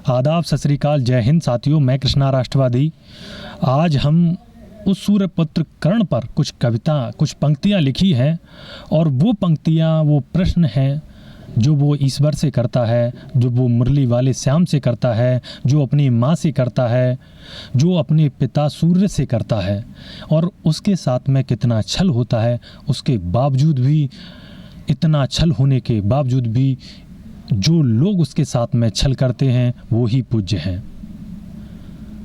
आदाब, सत श्री अकाल, जय हिंद साथियों। मैं कृष्णा राष्ट्रवादी। आज हम उस सूर्यपुत्र कर्ण पर कुछ कविता, कुछ पंक्तियाँ लिखी हैं और वो पंक्तियाँ, वो प्रश्न हैं जो वो ईश्वर से करता है, जो वो मुरली वाले श्याम से करता है, जो अपनी माँ से करता है, जो अपने पिता सूर्य से करता है। और उसके साथ में कितना छल होता है, उसके बावजूद भी, इतना छल होने के बावजूद भी जो लोग उसके साथ में छल करते हैं वो ही पूज्य हैं।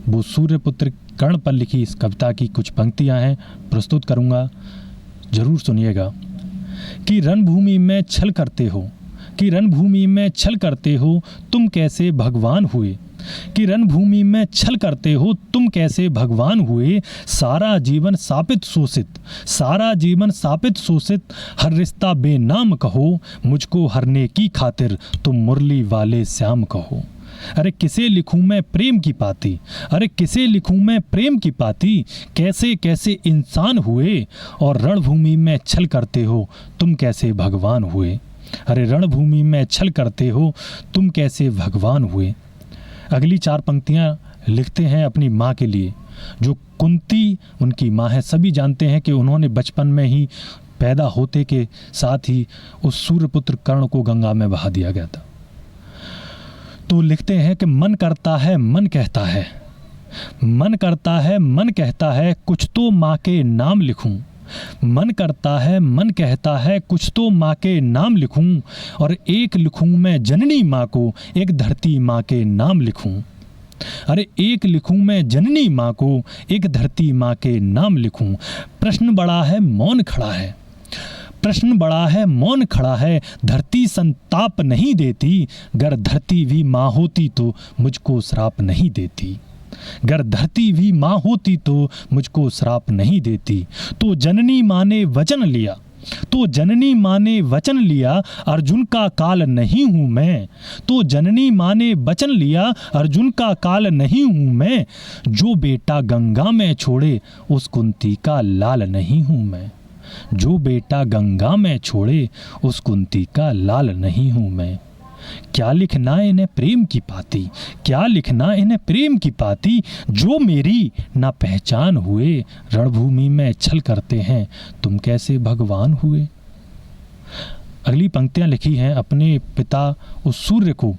वो सूर्यपुत्र कर्ण पर लिखी इस कविता की कुछ पंक्तियां हैं, प्रस्तुत करूंगा, जरूर सुनिएगा। कि रणभूमि में छल करते हो, कि रणभूमि में छल करते हो, तुम कैसे भगवान हुए। कि रणभूमि में छल करते हो, तुम कैसे भगवान हुए। सारा जीवन सापित शोषित, सारा जीवन सापित शोषित, हर रिश्ता बेनाम कहो, मुझको हरने की खातिर तुम मुरली वाले श्याम कहो। अरे किसे लिखूं मैं प्रेम की पाती, अरे किसे लिखूं मैं प्रेम की पाती, कैसे कैसे इंसान हुए। और रणभूमि में छल करते हो, तुम कैसे भगवान हुए। अरे रणभूमि में छल करते हो, तुम कैसे भगवान हुए। अगली चार पंक्तियां लिखते हैं अपनी माँ के लिए, जो कुंती उनकी माँ है। सभी जानते हैं कि उन्होंने बचपन में ही, पैदा होते के साथ ही उस सूर्यपुत्र कर्ण को गंगा में बहा दिया गया था। तो लिखते हैं कि मन करता है, मन कहता है, मन करता है, मन कहता है, कुछ तो माँ के नाम लिखूं। मन करता है, मन कहता है, कुछ तो माँ के नाम लिखूं। और एक लिखूं मैं जननी माँ को, एक धरती माँ के नाम लिखूं। अरे एक लिखूं मैं जननी माँ को, एक धरती माँ के नाम लिखूं। प्रश्न बड़ा है, मौन खड़ा है, प्रश्न बड़ा है, मौन खड़ा है, धरती संताप नहीं देती। गर धरती भी माँ होती तो मुझको श्राप नहीं देती। गर धरती भी माँ होती तो मुझको श्राप नहीं देती। तो जननी माँ ने वचन लिया, तो जननी माँ ने वचन लिया, अर्जुन का काल नहीं हूँ मैं। तो जननी माँ ने वचन लिया, अर्जुन का काल नहीं हूँ मैं। जो बेटा गंगा में छोड़े, उस कुंती का लाल नहीं हूँ मैं। जो बेटा गंगा में छोड़े, उस कुंती का लाल नहीं हूँ मैं। क्या लिखना इन्हें प्रेम की पाती, क्या लिखना इन्हें प्रेम की पाती, जो मेरी ना पहचान हुए। रणभूमि में छल करते हैं, तुम कैसे भगवान हुए। अगली पंक्तियां लिखी हैं अपने पिता उस सूर्य को,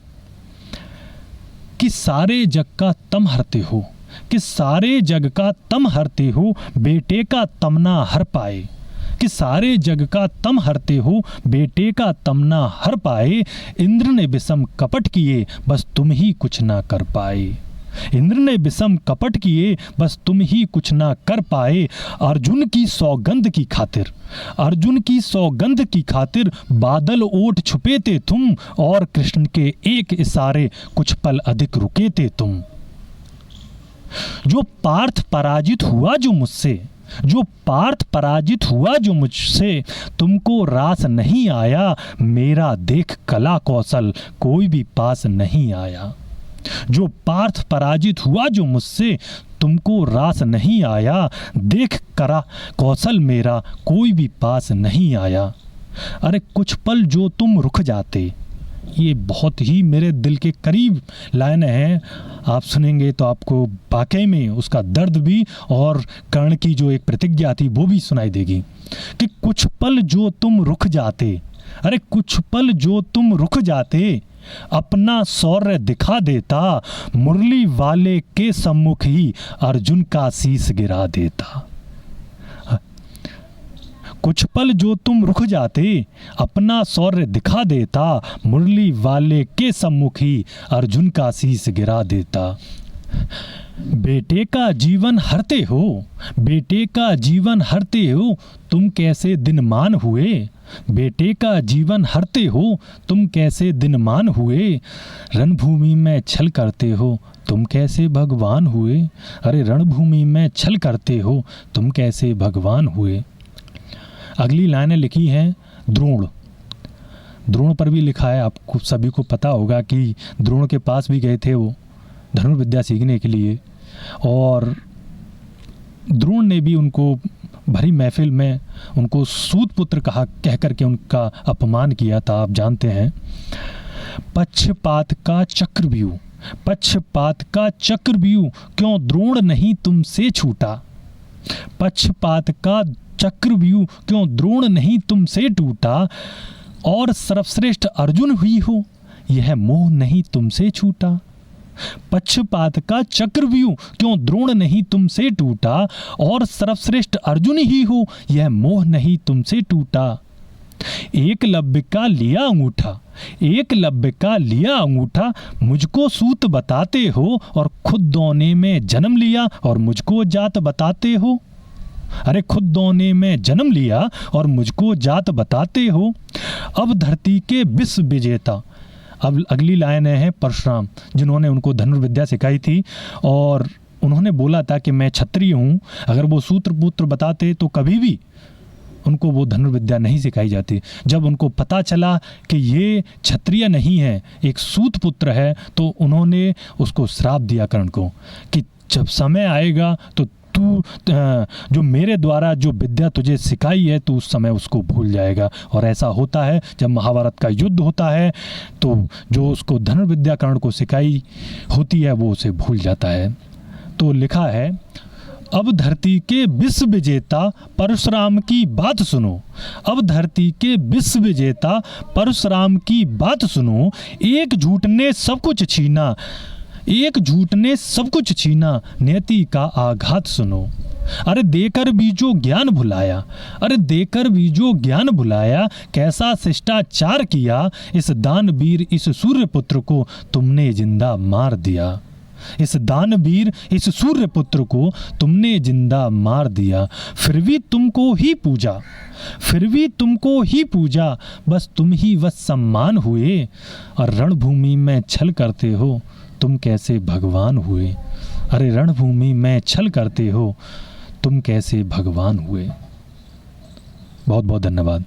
कि सारे जग का तम हरते हो, कि सारे जग का तम हरते हो, बेटे का तमना हर पाए। कि सारे जग का तम हरते हो, बेटे का तमना हर पाए। इंद्र ने विषम कपट किए, बस तुम ही कुछ ना कर पाए। इंद्र ने विषम कपट किए, बस तुम ही कुछ ना कर पाए। अर्जुन की सौगंध की खातिर, अर्जुन की सौगंध की खातिर, बादल ओट छुपे थे तुम। और कृष्ण के एक इशारे कुछ पल अधिक रुके थे तुम। जो पार्थ पराजित हुआ जो मुझसे, जो पार्थ पराजित हुआ जो मुझसे, तुमको रास नहीं आया। मेरा देख कला कौशल कोई भी पास नहीं आया। जो पार्थ पराजित हुआ जो मुझसे, तुमको रास नहीं आया। देख करा कौशल मेरा कोई भी पास नहीं आया। अरे कुछ पल जो तुम रुक जाते, ये बहुत ही मेरे दिल के करीब लाइन है। आप सुनेंगे तो आपको वाकई में उसका दर्द भी और कर्ण की जो एक प्रतिज्ञा थी वो भी सुनाई देगी। कि कुछ पल जो तुम रुक जाते, अरे कुछ पल जो तुम रुक जाते, अपना शौर्य दिखा देता। मुरली वाले के सम्मुख ही अर्जुन का शीश गिरा देता। कुछ पल जो तुम रुक जाते, अपना शौर्य दिखा देता। मुरली वाले के सम्मुख ही अर्जुन का शीश गिरा देता। बेटे का जीवन हरते हो, बेटे का जीवन हरते हो, तुम कैसे दिनमान हुए। बेटे का जीवन हरते हो, तुम कैसे दिनमान हुए। रणभूमि में छल करते हो, तुम कैसे भगवान हुए। अरे रणभूमि में छल करते हो, तुम कैसे भगवान हुए। अगली लाइनें लिखी हैं द्रोण, द्रोण पर भी लिखा है। आपको सभी को पता होगा कि द्रोण के पास भी गए थे वो धनुर्विद्या सीखने के लिए, और द्रोण ने भी उनको भरी महफिल में उनको सूत पुत्र कह करके उनका अपमान किया था। आप जानते हैं, पक्षपात का चक्रव्यूह, पक्षपात का चक्रव्यूह क्यों द्रोण नहीं तुमसे छूटा। पक्षपात का चक्रव्यूह क्यों द्रोण नहीं तुमसे टूटा। और सर्वश्रेष्ठ अर्जुन हुई हो, यह मोह नहीं तुमसे छूटा। पक्षपात का चक्रव्यूह क्यों द्रोण नहीं तुमसे टूटा। और सर्वश्रेष्ठ अर्जुन ही हो, यह मोह नहीं तुमसे टूटा। एकलव्य का लिया अंगूठा, एकलव्य का लिया अंगूठा, मुझको सूत बताते हो। और खुद दोने में जन्म लिया और मुझको जात बताते हो। अरे खुद दोने में जन्म लिया और मुझको जात बताते हो। अब धरती के विश्व विजेता, अब अगली लाइन है परशुराम, जिन्होंने उनको धनुर्विद्या सिखाई थी। और उन्होंने बोला था कि मैं क्षत्रिय हूँ। अगर वो सूत्रपुत्र बताते तो कभी भी उनको वो धनुर्विद्या नहीं सिखाई जाती। जब उनको पता चला कि ये क्षत्रिय नहीं है, एक सूतपुत्र है, तो उन्होंने उसको श्राप दिया कर्ण को कि जब समय आएगा तो तू जो मेरे द्वारा जो विद्या तुझे सिखाई है, तो उस समय उसको भूल जाएगा। और ऐसा होता है, जब महाभारत का युद्ध होता है तो जो उसको धनुर्विद्या कर्ण को सिखाई होती है वो उसे भूल जाता है। तो लिखा है, अब धरती के विश्व विजेता परशुराम की बात सुनो। अब धरती के विश्व विजेता परशुराम की बात सुनो। एक झूठ ने सब कुछ छीना, एक झूठ ने सब कुछ छीना, नियति का आघात सुनो। अरे देकर भी जो ज्ञान भुलाया, अरे देकर भी जो ज्ञान भुलाया, कैसा शिष्टाचार किया। इस दानवीर इस सूर्यपुत्र को तुमने जिंदा मार दिया। इस दानवीर इस सूर्यपुत्र को तुमने जिंदा मार दिया। फिर भी तुमको ही पूजा, फिर भी तुमको ही पूजा, बस तुम ही बस सम्मान हुए। और रणभूमि में छल करते हो, तुम कैसे भगवान हुए। अरे रणभूमि में छल करते हो, तुम कैसे भगवान हुए। बहुत बहुत धन्यवाद।